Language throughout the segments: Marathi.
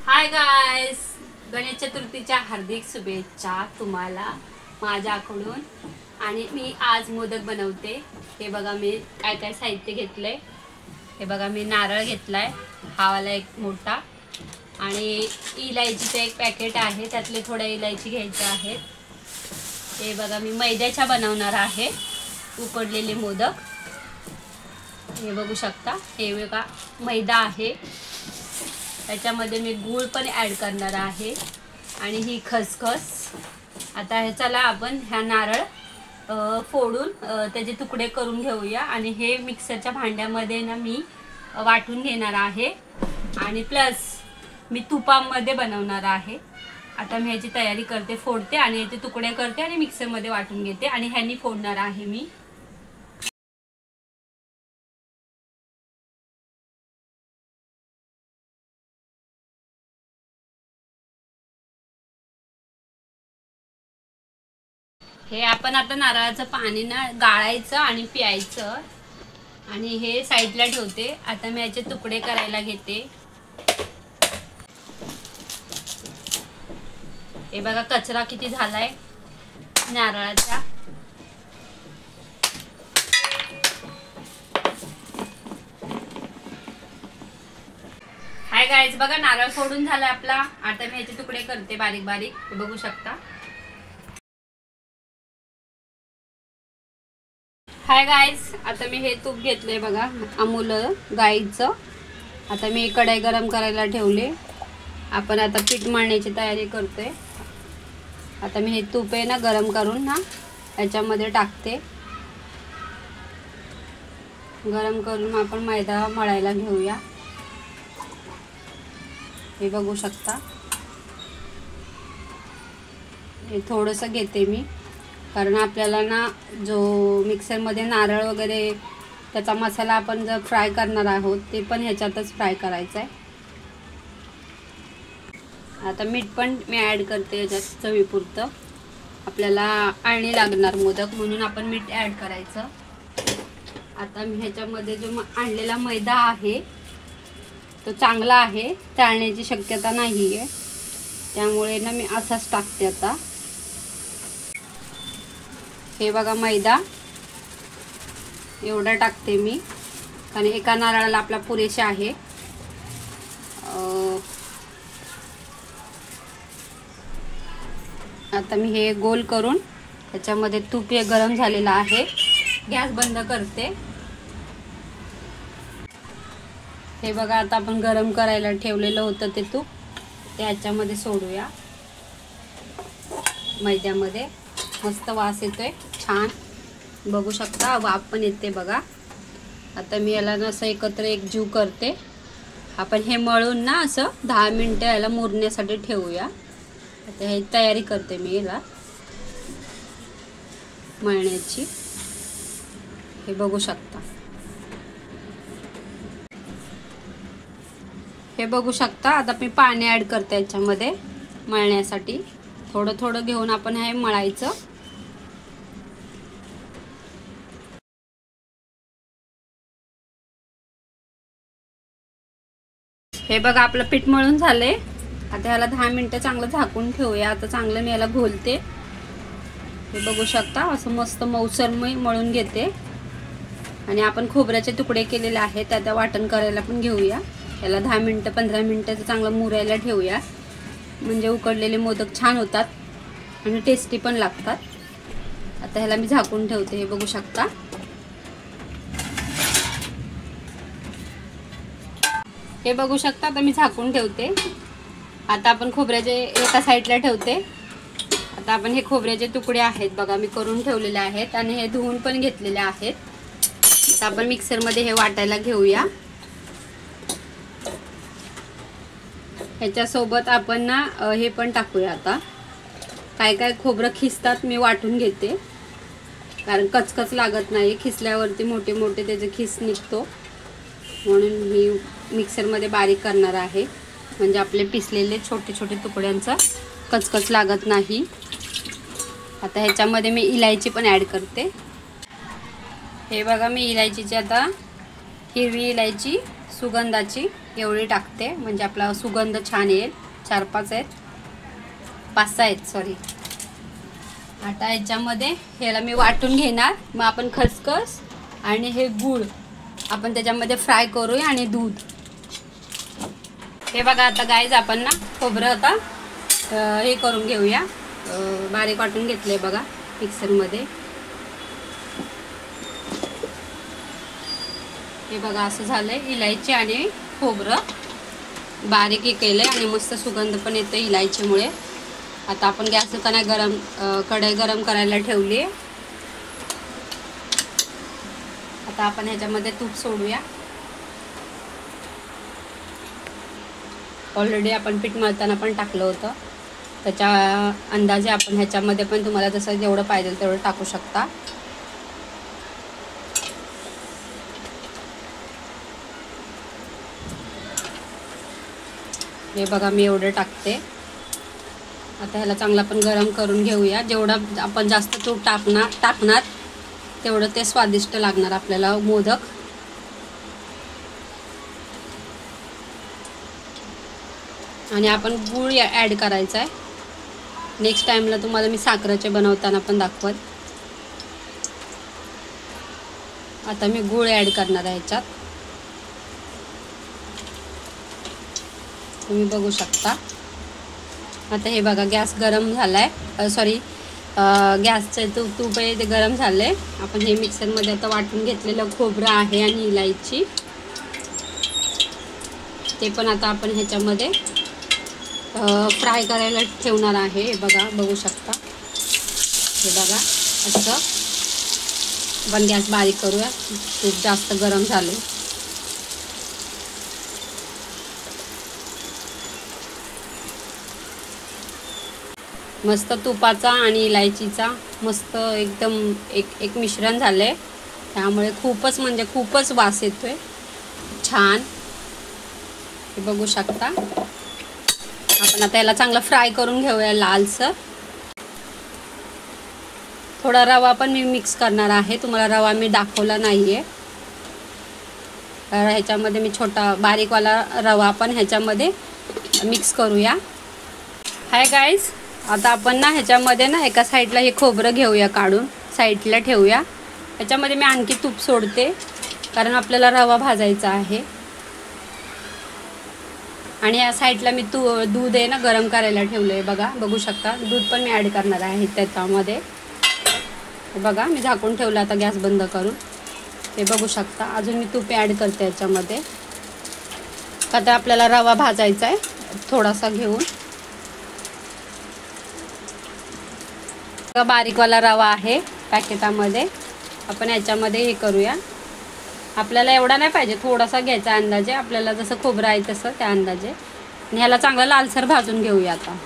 हाय गाइस, गणेश चतुर्थीच्या हार्दिक शुभेच्छा तुम्हाला माझ्याकडून। आणि मी आज मोदक बनवते। हे बघा मी काय काय साहित्य घेतलंय। हे बघा मी नारळ घेतलाय, हा वाला एक मोठा, आणि इलायचीचं एक पॅकेट आहे, त्यातले थोड्या इलायची घ्यायच्या आहेत। हे बघा मी मैद्याच्या बनवणार आहे उकडलेले मोदक। हे बघू शकता, हे बघा मैदा आहे, त्याच्यामध्ये मी गूळ पण ॲड करणार आहे आणि ही खसखस। आता हे चला आपण ह्या नारळ फोडून त्याचे तुकडे करून घेऊया आणि हे मिक्सरच्या भांड्यामध्ये ना मी वाटून घेणार आहे आणि प्लस मी तुपामध्ये बनवणार आहे। आता मी ह्याची तयारी करते, फोडते आणि याचे तुकडे करते आणि मिक्सरमध्ये वाटून घेते आणि ह्यानी फोडणार आहे मी। हे आपण आता नारळाचं पाणी ना गाळायचं आणि प्यायचं आणि हे साईडला ठेवते। आता मी याचे तुकडे करायला घेते। हे बघा कचरा किती झालाय नारळाचा। हाय गाइस, बघा नारळ फोडून झाला आपला। आता मी याचे तुकडे करते बारीक बारीक, हे बघू शकता। हाय गाइस, आता मी हे तूप घेतलंय बघा अमूल गाईचं। आता मी कढई गरम करायला ठेवले। आपण आता पीठ मळण्याची तयारी करतोय। आता मी हे तूप आहे ना गरम करून ना याच्यामध्ये टाकते। गरम करून आपण मैदा मळायला घेऊया। हे बघू शकता, हे थोडंसं घेते मी, कारण आपल्याला ना जो मिक्सरमध्ये नारळ वगैरे त्याचा मसाला आपण जर फ्राय करणार आहोत ते पण ह्याच्यातच फ्राय करायचा आहे। आता मीठ पण मी ॲड करते याच्यात चवीपुरतं। आपल्याला आळणी लागणार मोदक म्हणून आपण मीठ ॲड करायचं। आता मी ह्याच्यामध्ये जो आणलेला मैदा आहे तो चांगला आहे, चाळण्याची शक्यता नाही आहे, त्यामुळे ना मी असाच टाकते। आता हे बघा मैदा एवढा टाकते मी, कारण एका नारळाला आपला पुरेसे आहे। आता मी हे गोल करून त्याच्यामध्ये तूप हे गरम झालेलं आहे, गॅस बंद करते। हे बघा आता आपण गरम करायला ठेवलेलं होतं ते तूप त्याच्यामध्ये सोडूया मैद्यामध्ये। मस्त वास येतोय छान, बघू शकता, वाफ पण येते बघा। आता मी याला ना असं एकत्र एकजीव करते। आपण हे मळून ना असं 10 मिनिटं याला मुरण्यासाठी ठेवूया। आता हे तयारी करते मी याला मळण्याची, हे बघू शकता। हे बघू शकता, आता मी पाणी ॲड करते याच्यामध्ये मळण्यासाठी। थोडं थोडं घेऊन आपण हे मळायचं। हे बघा आपलं पीठ मळून झालंय। आता ह्याला 10 मिनिटं चांगलं झाकून ठेवूया। आता चांगलं मी याला घोलते, हे बघू शकता, असं मस्त मऊसर मी मळून घेते। आणि आपण खोबऱ्याचे तुकडे केलेले आहेत त्या वाटण करायला पण घेऊया। याला 10 मिनिटं 15 मिनिटं चांगलं मुरायला ठेवूया, म्हणजे उकडलेले मोदक छान होतात आणि टेस्टी पण लागतात। आता ह्याला मी झाकून ठेवते, हे बघू शकता। हे बघू शकता, आता मी झाकून ठेवते। आता आपण खोबऱ्याचे एका साईडला ठेवते। आता आपण हे खोबऱ्याचे तुकडे आहेत बघा मी करून ठेवलेले आहेत आणि हे धुवून पण घेतलेले आहेत। आता आपण मिक्सरमध्ये हे वाटायला घेऊया। ह्याच्यासोबत आपण ना हे पण टाकूया। आता काय काय खोबरं खिसतात मी वाटून घेते, कारण कचकच लागत नाही, खिसल्यावरती मोठे मोठे त्याचे खिस निघतो, म्हणून मी मिक्सरमध्ये बारीक करणार आहे, म्हणजे आपले पिसलेले छोटे छोटे तुकड्यांचा कचकच लागत नाही। आता ह्याच्यामध्ये मी इलायची पण ॲड करते। हे बघा मी इलायचीची आता हिरवी इलायची सुगंधाची एवढी टाकते, म्हणजे आपला सुगंध छान येईल. 4-5 आहेत, 5-6 आहेत सॉरी. आता याच्यामध्ये ह्याला मी वाटून घेणार. मग आपण खसखस आणि हे गूळ आपण त्याच्यामध्ये फ्राय करूया आणि दूध. हे बघा आता गाईज आपण ना खोबरं आता हे करून घेऊया. बारीक वाटून घेतलंय बघा मिक्सरमध्ये. हे बघा असं झालंय. इलायची आणि खोबरं बारीक केलंय आणि मस्त सुगंध पण येतो इलायचीमुळे. आता आपण गॅस कढई गरम करायला ठेवली आहे. आता आपण ह्याच्यामध्ये तूप सोडूया. ऑलरेडी आपण पीठ मळताना पण टाकलं होतं, त्याच्या अंदाजे आपण ह्याच्यामध्ये पण तुम्हाला जसं जेवढं पाहिजे तेवढं टाकू शकता. हे बघा मी एवढं टाकते. आता ह्याला चांगलं आपण गरम करून घेऊया. जेवढं आपण जास्त तूप टाकणार तेवढं ते स्वादिष्ट लागणार आपल्याला मोदक. आणि आपण गूळ ॲड करायचा आहे. नेक्स्ट टाइमला तुम्हाला मी साखरेचे बनवताना पण दाखवत. आता मी गूळ ॲड करणार आहे ह्याच्यात, तुम्ही बघू शकता. आता हे बघा गॅस गरम झालाय, सॉरी गॅसचे तूप आहे ते गरम झाले. आपण हे मिक्सरमध्ये आता वाटून घेतलेलं खोबरं आहे आणि इलायची ते पण आता आपण ह्याच्यामध्ये फ्राय करायला ठेवणार आहे. हे बघा बघू शकता. हे बघा असं आपण गॅस बारीक करूया. तूप जास्त गरम झाले. मस्त तुपाचा आणि इलायचीचा मस्त एकदम एक मिश्रण झालंय. त्यामुळे खूपच म्हणजे खूपच वास येतोय छान. हे बघू शकता. आपण आता याला चांगलं फ्राय करून घेऊया लालसर. थोडा रवा पण मी मिक्स करणार आहे. तुम्हाला रवा मी दाखवला नाहीये. ह्याच्यामध्ये मी छोटा बारीकवाला रवा पण ह्याच्यामध्ये मिक्स करूया. हाय गाईज, आता आपण ना ह्याच्यामध्ये ना एका साईडला हे खोबरं घेऊया, काढून साईडला ठेवूया. ह्याच्यामध्ये मी आणखी तूप सोडते कारण आपल्याला रवा भाजायचा आहे. आणि या साईडला मी दूध आहे ना गरम करायला ठेवलं आहे. बघा बघू शकता. दूध पण मी ॲड करणार आहे त्याच्यामध्ये. बघा मी झाकून ठेवलं आता गॅस बंद करून. हे बघू शकता. अजून मी तूप ॲड करते याच्यामध्ये. आता आपल्याला रवा भाजायचा आहे थोडासा घेऊन. बारीकवाला रवा आहे पॅकेटामध्ये. आपण याच्यामध्ये हे करूया. आपल्याला एवढा नाही पाहिजे, थोडासा घ्यायचा अंदाजे. आपल्याला जसं खोबरं आहे तसं त्या अंदाजे. आणि ह्याला चांगलं लालसर भाजून घेऊया. आता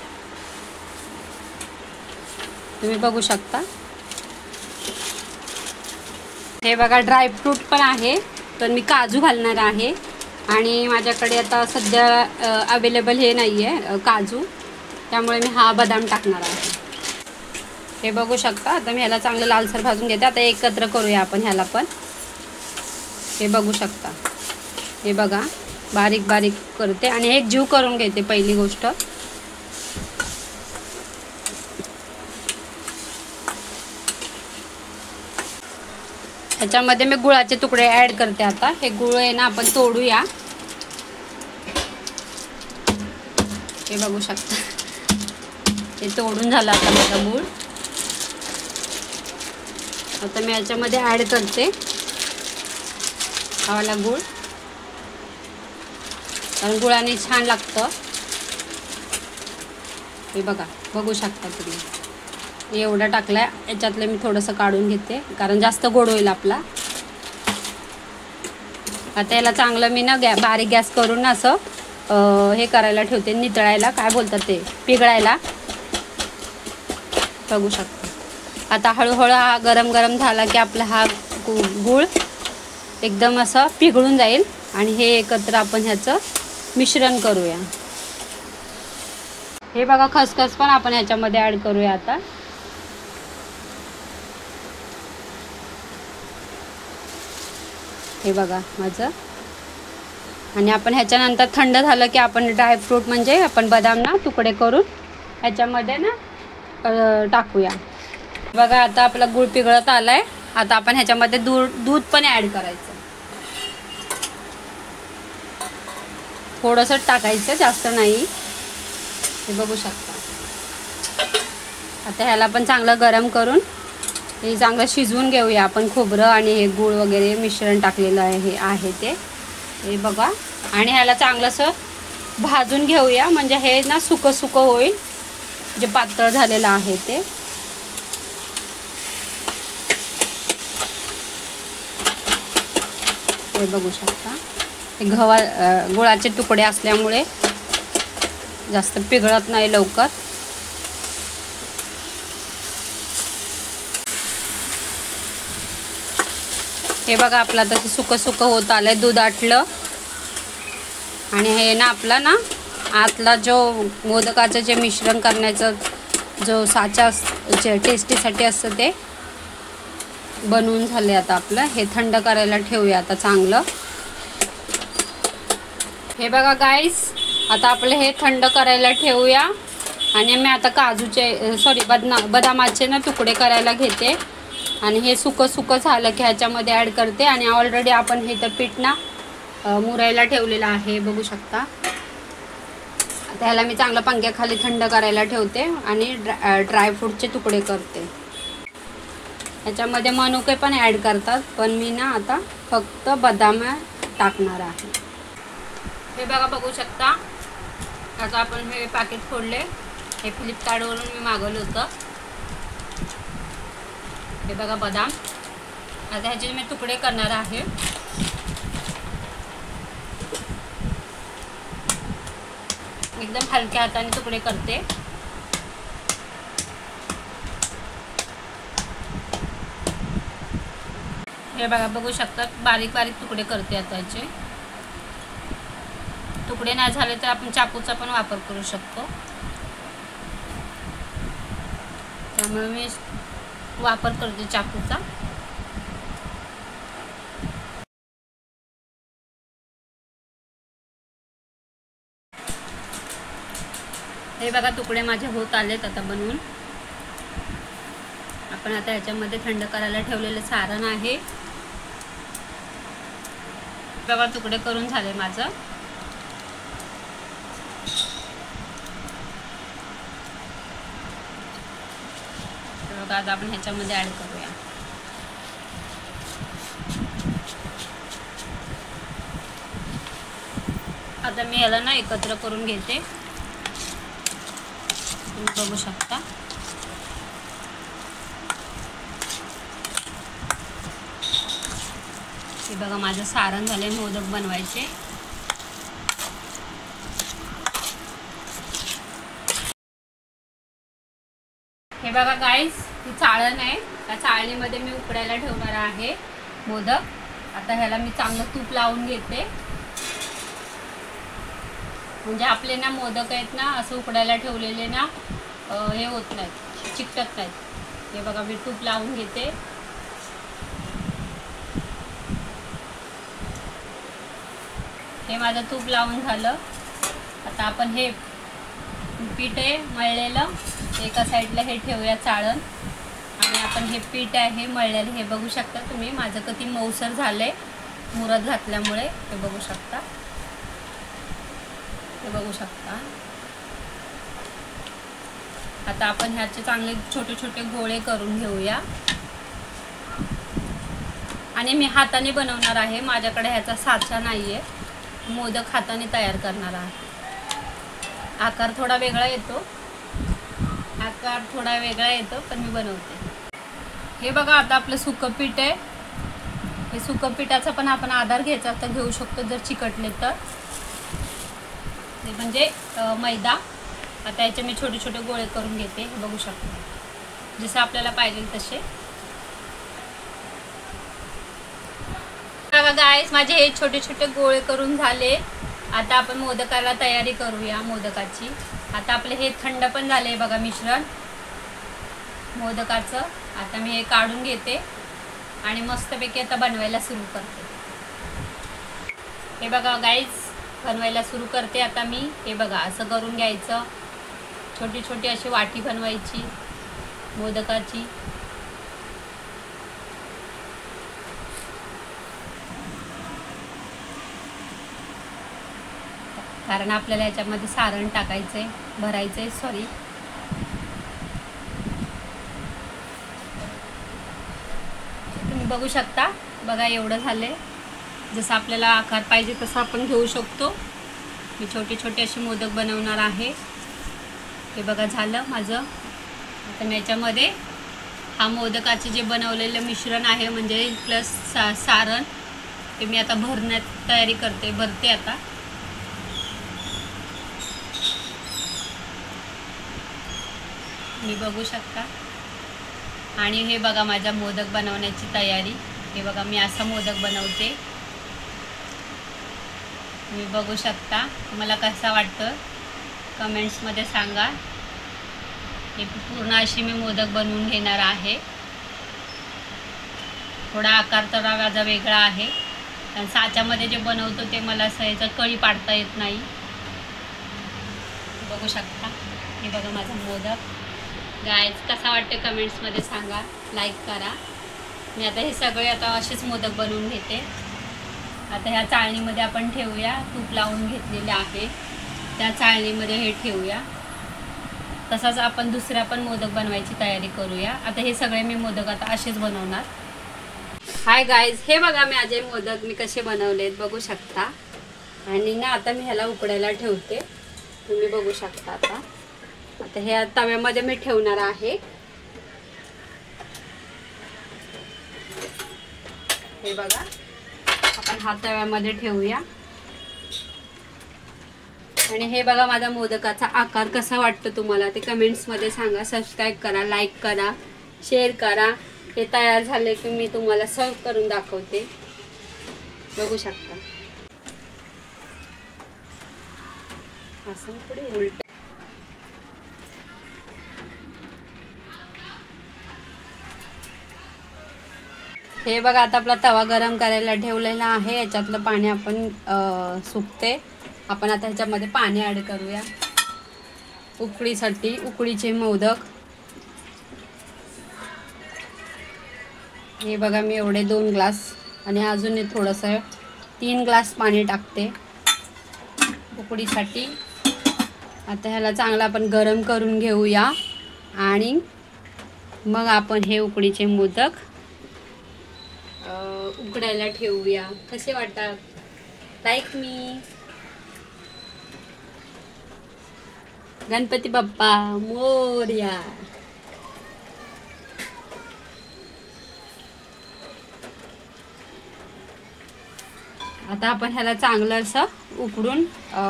तुम्ही बघू शकता. हे बघा ड्रायफ्रूट पण आहे, तर मी काजू घालणार आहे. आणि माझ्याकडे आता सध्या अवेलेबल हे नाही आहे काजू, त्यामुळे मी हा बदाम टाकणार आहे. हे बघू शकता. आता मी ह्याला चांगलं लालसर भाजून घेते. आता एकत्र करूया आपण ह्याला पण. हे बघू शकता. हे बघा बारीक बारीक करते आणि एक जीव करून घेते पहिली गोष्ट. ह्याच्यामध्ये मी गुळाचे तुकडे ॲड करते. आता हे गुळ आहे ना आपण तोडूया. हे बघू शकता. हे तोडून झालं आता माझा गुळ. आता मी याच्यामध्ये ॲड करते हा वाला गुळ, कारण गुळाने छान लागतं. हे बघा बघू शकता तुम्ही. एवढा टाकलाय. याच्यातलं मी थोडंसं काढून घेते कारण जास्त गोड होईल आपला. आता याला चांगलं मी ना बारीक गॅस करून असं हे करायला ठेवते, नितळायला काय बोलतात ते, पिघळायला. बघू शकता. आता हळूहळू हा गरम गरम झाला की आपला हा गूळ एकदम असं पिघळून जाईल. आणि हे एकत्र आपण ह्याचं मिश्रण करूया. हे बघा खसखस पण आपण ह्याच्यामध्ये ॲड करूया. आता हे बघा माझं आणि आपण ह्याच्यानंतर थंड झालं की आपण ड्रायफ्रूट म्हणजे आपण बदाम ना तुकडे करून ह्याच्यामध्ये ना टाकूया. बघा आता आपला गूळ पिघळत आलाय. आता आपण ह्याच्यामध्ये दूध पण ॲड करायचं. थोडंसं टाकायचं, जास्त नाही. हे बघू शकता. आता ह्याला पण चांगलं गरम करून हे चांगलं शिजवून घेऊया आपण. खोबरं आणि हे गूळ वगैरे मिश्रण टाकलेलं आहे ते. हे बघा. आणि ह्याला चांगलंसं भाजून घेऊया, म्हणजे हे ना सुकं सुकं होईल, जे पातळ झालेलं आहे ते. हे बघू शकता. हे गुळाचे तुकडे असल्यामुळे जास्त पिघळत नाही लवकर. हे बघा आपलं तसं सुकं सुकं होत आलंय. दूध आटलं आणि हे ना आपला ना आतला जो मोदकाचं जे मिश्रण करण्याचं जो साचा टेस्टीसाठी असतं ते बनवून झाले. आता आपलं हे थंड करायला ठेवूया आता चांगलं. हे बघा गाईस, आता आपलं हे थंड करायला ठेवूया. आणि मी आता बदामाचे ना तुकडे करायला घेते. आणि हे सुकं सुकं झालं की ह्याच्यामध्ये ॲड करते. आणि ऑलरेडी आपण हे तर पीठ ना मुरायला ठेवलेलं आहे, बघू शकता. आता ह्याला मी चांगलं पंख्याखाली थंड करायला ठेवते आणि ड्रायफ्रूटचे तुकडे करते. ह्याच्यामध्ये मनुके पण ॲड करतात, पण मी ना आता फक्त बदाम टाकणार आहे. हे बघा, बघू शकता. आता आपण हे पॅकेट फोडले. हे फ्लिपकार्टवरून मी मागवलं होतं. हे बघा बदाम. आता ह्याचे मी तुकडे करणार आहे. एकदम हलक्या हाताने तुकडे करते. हे बघा, बघू शकता. बारीक बारीक तुकडे करते. आता याचे तुकडे नाही झाले तर आपण चाकूचा पण वापर करू शकतो. त्यामुळे मी वापर करते चाकूचा. हे बघा, तुकडे माझे होत आलेत आता बनवून. आपण आता ह्याच्यामध्ये थंड करायला ठेवलेलं सारण आहे. बघा, तुकडे करून झाले माझं. बघा, आता आपण ह्याच्यामध्ये ॲड करूया. आता मी याला ना एकत्र करून घेते. तुम्ही बघू शकता. हे बघा, माझं सारण झाले मोदक बनवायचे. हे बघा गाईस, ही चाळण आहे. त्या चाळणीमध्ये मी उकडायला ठेवणार आहे मोदक. आता ह्याला मी चांगलं तूप लावून घेते, म्हणजे आपले ना मोदक आहेत ना असं उकडायला ठेवलेले ना हे होत नाहीत, चिकटत नाहीत. हे बघा, मी तूप लावून घेते. हे माझं तूप लावून झालं. आता आपण हे पीठ आहे मळलेलं एका साईडला हे ठेवूया चाळण. आणि आपण हे पीठ आहे मळलेलं, हे बघू शकता तुम्ही माझं किती मऊसर झालंय मुरत घातल्यामुळे. हे बघू शकता. हे बघू शकता. आता आपण ह्याचे चांगले छोटे छोटे गोळे करून घेऊया. आणि मी हाताने बनवणार आहे. माझ्याकडे ह्याचा साचा नाही आहे. मोदक हाताने तयार करणार आहे. आकार थोडा वेगळा येतो, पण मी बनवते. हे बघा, आता आपलं सुकं पीठ आहे. हे सुकं पिठाचा पण आपण आधार घ्यायचा तर घेऊ शकतो जर चिकटले तर. हे म्हणजे मैदा. आता याचे मी छोटे छोटे गोळे करून घेते. हे बघू शकतो, जसं आपल्याला पाहिजे तसे. बघा गाईस, माझे हे छोटे छोटे गोळे करून झाले. आता आपण मोदकाला तयारी करूया मोदकाची. आता आपले हे थंड पण झाले बघा मिश्रण मोदकाचं. आता मी हे काढून घेते आणि मस्तपैकी आता बनवायला सुरू करते. हे बघा गाईज बनवायला सुरू करते आता मी। हे बघा असं करून घ्यायचं, छोटी छोटी अशी वाटी बनवायची मोदकाची। कारण आपल्याला याच्यामध्ये सारण टाकायचंय, भरायचंय, सॉरी। तुम्ही बघू शकता, बघा एवढं झालंय। जसं आपल्याला आकार पाहिजे तसं आपण घेऊ शकतो। मी छोटे छोटे असे मोदक बनवणार आहे। हे बघा झालं माझं। आता मी याच्यामध्ये हा मोदकाचे जे बनवलेलं मिश्रण आहे म्हणजे प्लस सारण, ते मी आता भरण्यात तयारी करते, भरते आता। मी बघू शकता। आणि हे बघा माझ्या मोदक बनवण्याची तयारी। हे बघा मी असा मोदक बनवते। मी बघू शकता, मला कसा वाटतं कमेंट्समध्ये सांगा। हे पूर्ण अशी मी मोदक बनवून घेणार आहे। थोडा आकार तर माझा वेगळा आहे, कारण साच्यामध्ये जे बनवतो ते मला सहज कळी पाडता येत नाही। बघू शकता, हे बघा माझा मोदक। गाईज कसा वाटतं कमेंट्समध्ये सांगा, लाईक करा। मी आता हे सगळे आता असेच मोदक बनवून घेते। आता ह्या चाळणीमध्ये आपण ठेवूया, तूप लावून घेतलेले आहे त्या चाळणीमध्ये हे ठेवूया। तसाच आपण दुसऱ्या पण मोदक बनवायची तयारी करूया। आता हे सगळे मी मोदक आता असेच बनवणार। हाय गाईज, हे बघा माझे मोदक मी कसे बनवलेत बघू शकता। आणि ना आता मी ह्याला उकडायला ठेवते, तुम्ही बघू शकता। आता ह्या तव्यामध्ये मी ठेवणार आहे। हे बघा आपण हा तव्यामध्ये ठेवूया। आणि हे बघा माझा मोदकाचा आकार कसा वाटतो तुम्हाला ते कमेंट्समध्ये सांगा। सबस्क्राईब करा, लाईक करा, शेअर करा। हे तयार झाले की मी तुम्हाला सर्व करून दाखवते, बघू शकता। असं पुढे उलट। हे बघा आता आपला तवा गरम करायला ठेवलेला आहे। याच्यातलं पाणी आपण सुकते। आपण आता ह्याच्यामध्ये पाणी ॲड करूया उकळीसाठी, उकळीचे मोदक। हे बघा मी एवढे 2 ग्लास आणि अजून थोडंसं 3 ग्लास पाणी टाकते उकडीसाठी। आता ह्याला चांगलं आपण गरम करून घेऊया आणि मग आपण हे उकडीचे मोदक उकडायला ठेवूया। कसे वाटतात, लाईक मी। गणपती बाप्पा मोरया। आता आपण ह्याला चांगलं असं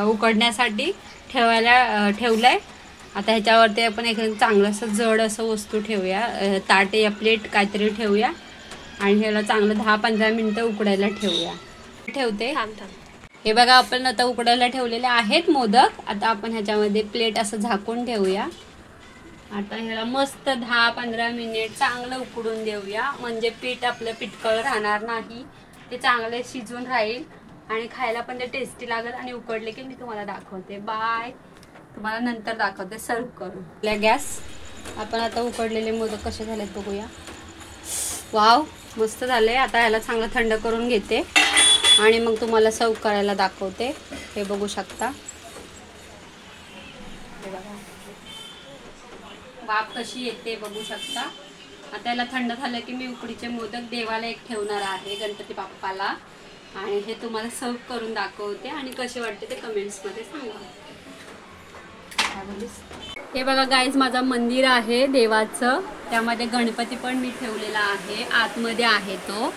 उकडण्यासाठी ठेवलंय। आता ह्याच्यावरती आपण एक चांगलं असं जड असं वस्तू ठेवूया, ताट या प्लेट काहीतरी ठेवूया आणि ह्याला चांगलं 10-15 मिनटं उकडायला ठेवूया। ठेवते। हे बघा आपण आता उकडायला ठेवलेले आहेत मोदक। आता आपण ह्याच्यामध्ये प्लेट असं झाकून ठेवूया। आता ह्याला मस्त 10-15 मिनिट चांगलं उकडून देऊया, म्हणजे पीठ आपलं पिठकळ राहणार नाही, ते चांगले शिजून राहील आणि खायला पण ते टेस्टी लागेल। आणि उकडले की मी तुम्हाला दाखवते। बाय, तुम्हाला नंतर दाखवते सर्व करून। गॅस आपण आता उकडलेले मोदक कसे झालेत बघूया। वाव, मस्त झाले। आता ह्याला चांगलं थंड करून घेते आणि मग तुम्हाला सर्व करायला दाखवते। हे बघू शकता, हे बघा वाफ कशी येते बघू शकता। आता याला थंड झालं की मी उकडीचे मोदक देवाला एक ठेवणार आहे, गणपती बाप्पाला। आणि हे तुम्हाला सर्व करून दाखवते आणि कसे वाटते ते कमेंट्समध्ये सांगा। हे बघा गाईज माझा मंदिर आहे देवाचं, त्यामध्ये गणपती पण मी ठेवलेला आहे, आतमध्ये आहे तो।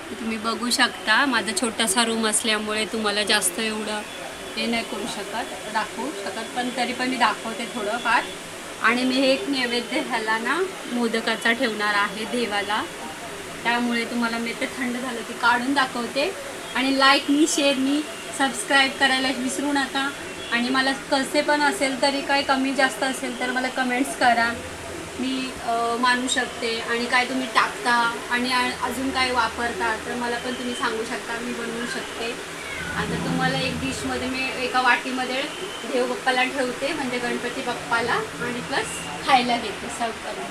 तुम्ही बघू शकता। माझा छोटासा रूम असल्यामुळे तुम्हाला जास्त एवढं हे नाही करू शकत, दाखवू शकत, पण तरी पण मी दाखवते थोडंफार। आणि मी हे एक नैवेद्य ह्याला ना मोदकाचा ठेवणार आहे देवाला, त्यामुळे तुम्हाला मी ते थंड झालं की काढून दाखवते। आणि लाईक मी, शेअर मी, सबस्क्राईब करायला विसरू नका। आणि मला कसे पण असेल तरी काही कमी जास्त असेल तर मला कमेंट्स करा, मी मानू शकते। आणि काय तुम्ही टाकता आणि अजून काय वापरता तर मला पण तुम्ही सांगू शकता, मी बनवू शकते। आता तुम्हाला एक डिशमध्ये मी एका वाटीमध्ये देव बाप्पाला ठेवते, म्हणजे गणपती बाप्पाला, आणि प्लस खायला घेते सर्व करून.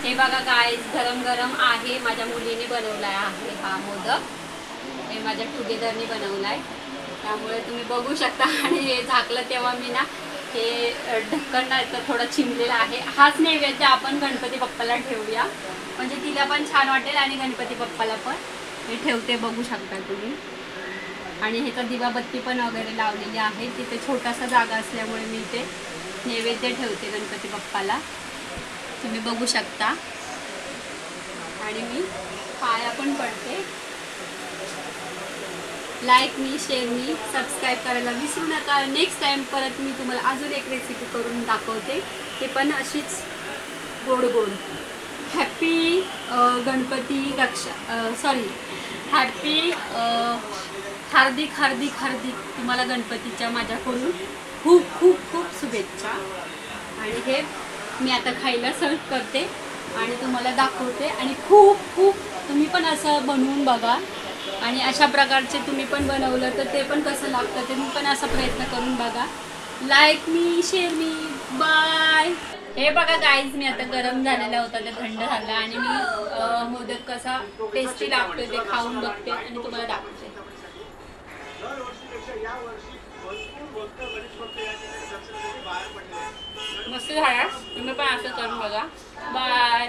हे बघा गाईस, गरम गरम आहे. माझ्या मुलीने बनवला आहे हा मोदक. हे माझ्या टुगेदरनी बनवला आहे, त्यामुळे तुम्ही बघू शकता. आणि हे झाकलं तेव्हा मी ना हे ढक्कन तर थोडं चिमलेलं आहे. हाच नैवेद्य आपण गणपती बाप्पाला ठेवूया, म्हणजे तिला पण छान वाटेल आणि गणपती बाप्पाला पण. हे ठेवते, बघू शकता तुम्ही. आणि ह्याचा दिवाबत्ती पण वगैरे लावलेली आहे. तिथे छोटासा जागा असल्यामुळे मी ते नैवेद्य ठेवते गणपती बाप्पाला, तुम्ही बघू शकता. आणि मी पाया पण पडते. लाईक मी, शेअर मी, सबस्क्राईब करायला विसरू नका. नेक्स्ट टाइम परत मी तुम्हाला अजून एक रेसिपी करून दाखवते, ते पण अशीच गोड गोड. हॅपी गणपती हॅपी हार्दिक हार्दिक हार्दिक तुम्हाला गणपतीच्या माझ्याकडून खूप खूप खूप शुभेच्छा. आणि हे मी आता खायला सर्व करते आणि तुम्हाला दाखवते. आणि खूप खूप तुम्ही पण असं बनवून बघा, आणि अशा प्रकारचे तुम्ही पण बनवलं तर ते पण कसं लागतं ते मी पण असा प्रयत्न करून बघा. लाईक मी, शेअर मी, बाय. हे बघा गाईज, मी आता गरम झालेला होता, ते थंड झाला, आणि मी मोदक कसा टेस्टी लागतो ते खाऊन बघते आणि तुम्हाला दाखवते. मस्त झाला, तुम्ही पण असं करून बघा. बाय.